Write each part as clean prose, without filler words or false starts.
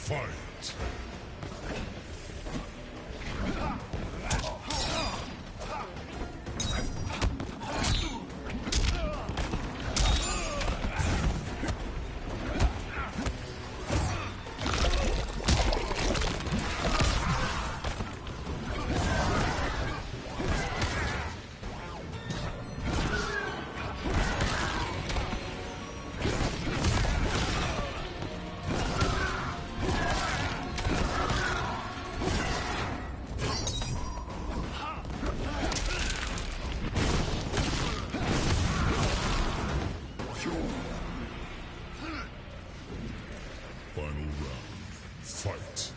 Fight! Final round. Fight.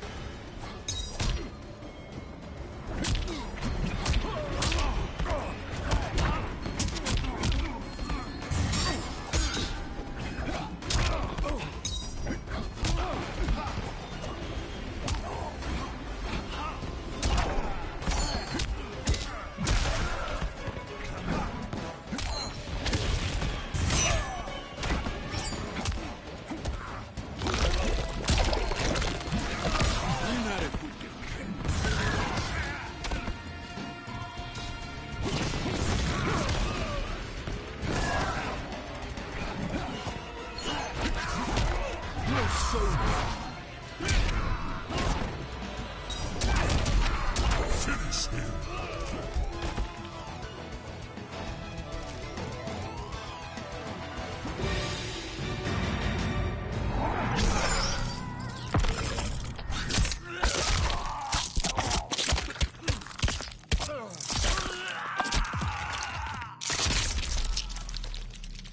Finish him.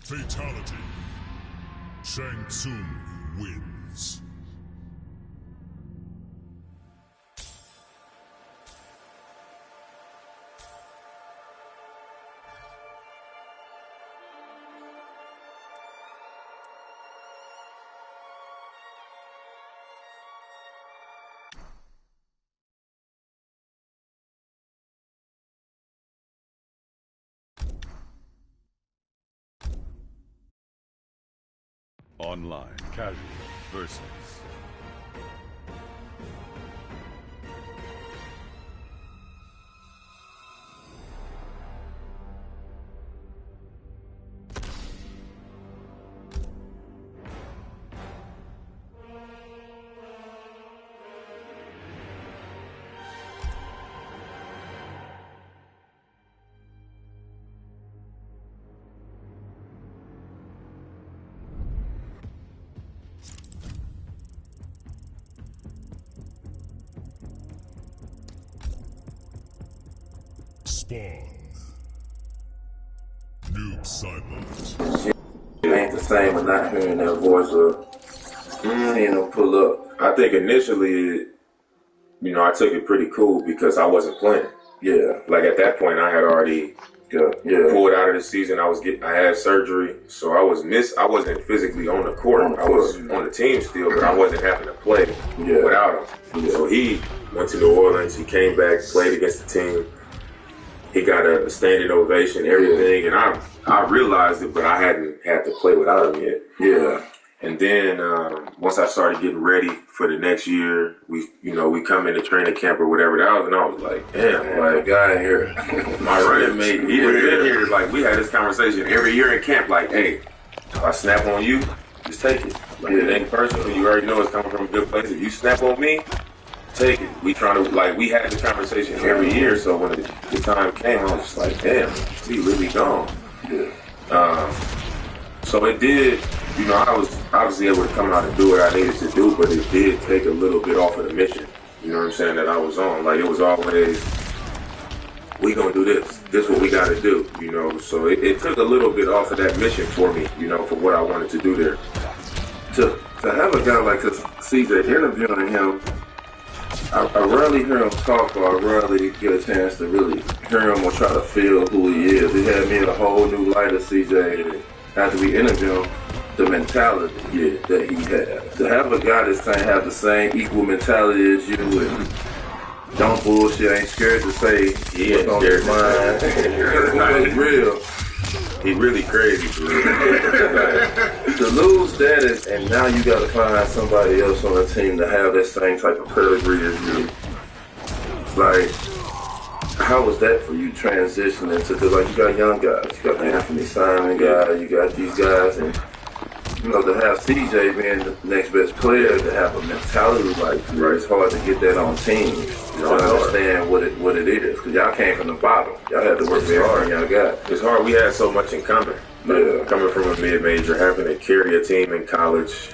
Fatality. Shang Tsung wins. Online casual versus Spawn. Noob Silent. It ain't the same with not hearing that voice or seeing them pull up. I think initially, I took it pretty cool because I wasn't playing. Yeah. Like at that point, I had already pulled out of the season. I had surgery, so I wasn't physically on the court. I was on the team still, but I wasn't having to play without him. So he went to New Orleans. He came back, played against the team. He got a standing ovation, everything, and I realized it, but I hadn't had to play without him yet. Yeah. And then once I started getting ready for the next year, we come into training camp or whatever that was, and I was like, damn, like guy in here, my running mate, he done been here. Like we had this conversation every year in camp, like, hey, if I snap on you, just take it. Like it ain't personal. You already know it's coming from a good place. If you snap on me, take it. We had this conversation every year. So when the time came, I was just like, damn, he really gone. Yeah. So it did. I was obviously able to come out and do what I needed to do, but it did take a little bit off of the mission. You know what I'm saying? That I was on. Like it was always, we gonna do this. This is what we gotta do. So it took a little bit off of that mission for me. For what I wanted to do there. To have a guy like this, CJ, interviewing him, I rarely hear him talk, or I rarely get a chance to really hear him or try to feel who he is. He had me in a whole new light of CJ after we interviewed him. The mentality that he had. To have a guy that's saying have the same equal mentality as you and don't bullshit, ain't scared to say what's on his mind. It's real. He really crazy for real. To lose that and now you got to find somebody else on the team to have that same type of pedigree as you. Like, how was that for you transitioning to, like, you got young guys, you got the Anthony Simon guy, you got these guys, and you know, to have CJ being the next best player, to have a mentality like you, it's hard to get that on teams. You know, understand what it is, because y'all came from the bottom. Y'all had to work very hard. Y'all got it's hard. We had so much in common. Yeah. Coming from a mid-major, having to carry a team in college,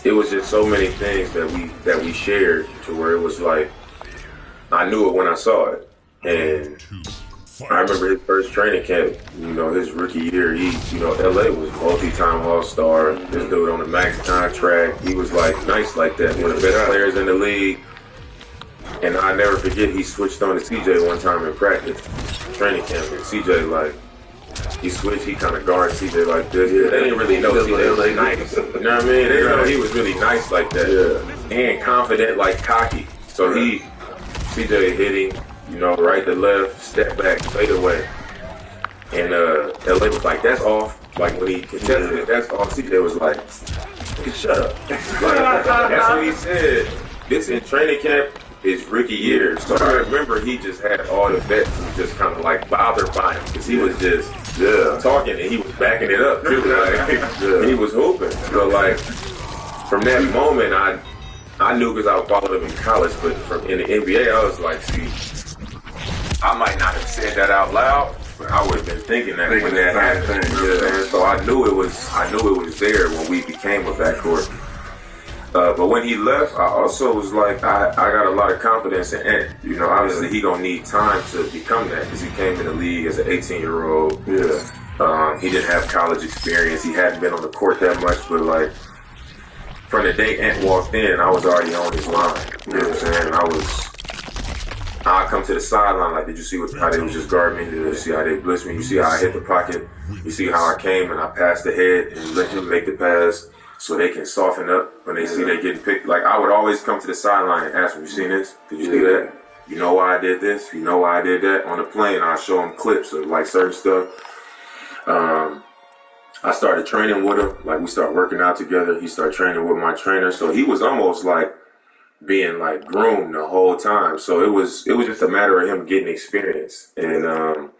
it was just so many things that we shared to where it was like I knew it when I saw it. And I remember his first training camp, you know, his rookie year, LA was multi-time All-Star. This dude on the max contract, he was like nice like that, one of the best players in the league. And I never forget, he switched on to CJ one time in practice, training camp, and CJ like, he switched, he kind of guards CJ like this. Yeah. They didn't really know CJ was nice. You know what I mean? They didn't know he was really nice like that. Yeah. And confident, like cocky. So CJ hit him, you know, right to left, step back, fade away. And LA was like, that's off. Like when he contested it, that's off. CJ was like, shut up. Like, that's what he said. This in training camp, his rookie year. So I remember he just had all the vets just kind of like bothered by him because he was just talking and he was backing it up too. Like, he was hooping. So like from that moment, I knew because I followed him in college, but in the NBA, I was like, see, I might not have said that out loud, but I would have been thinking that when that happened. So I knew it was there when we became a backcourt. But when he left, I also was like, I got a lot of confidence in Ant. You know, obviously he gonna need time to become that because he came in the league as an 18-year-old. Yeah. He didn't have college experience. He hadn't been on the court that much, but like from the day Ant walked in, I was already on his line. You know what I'm saying? I come to the sideline like, did you see how they was just guarding me? Did you see how they blitzed me? You see how I hit the pocket? You see how I came and I passed the head and let him make the pass? So they can soften up when they see they getting picked. Like I would always come to the sideline and ask them, you seen this? Did you see that? You know why I did this? You know why I did that? On the plane, I'll show them clips of like certain stuff. I started training with him. Like we started working out together. He started training with my trainer. So he was almost like being like groomed the whole time. So it was just a matter of him getting experience. And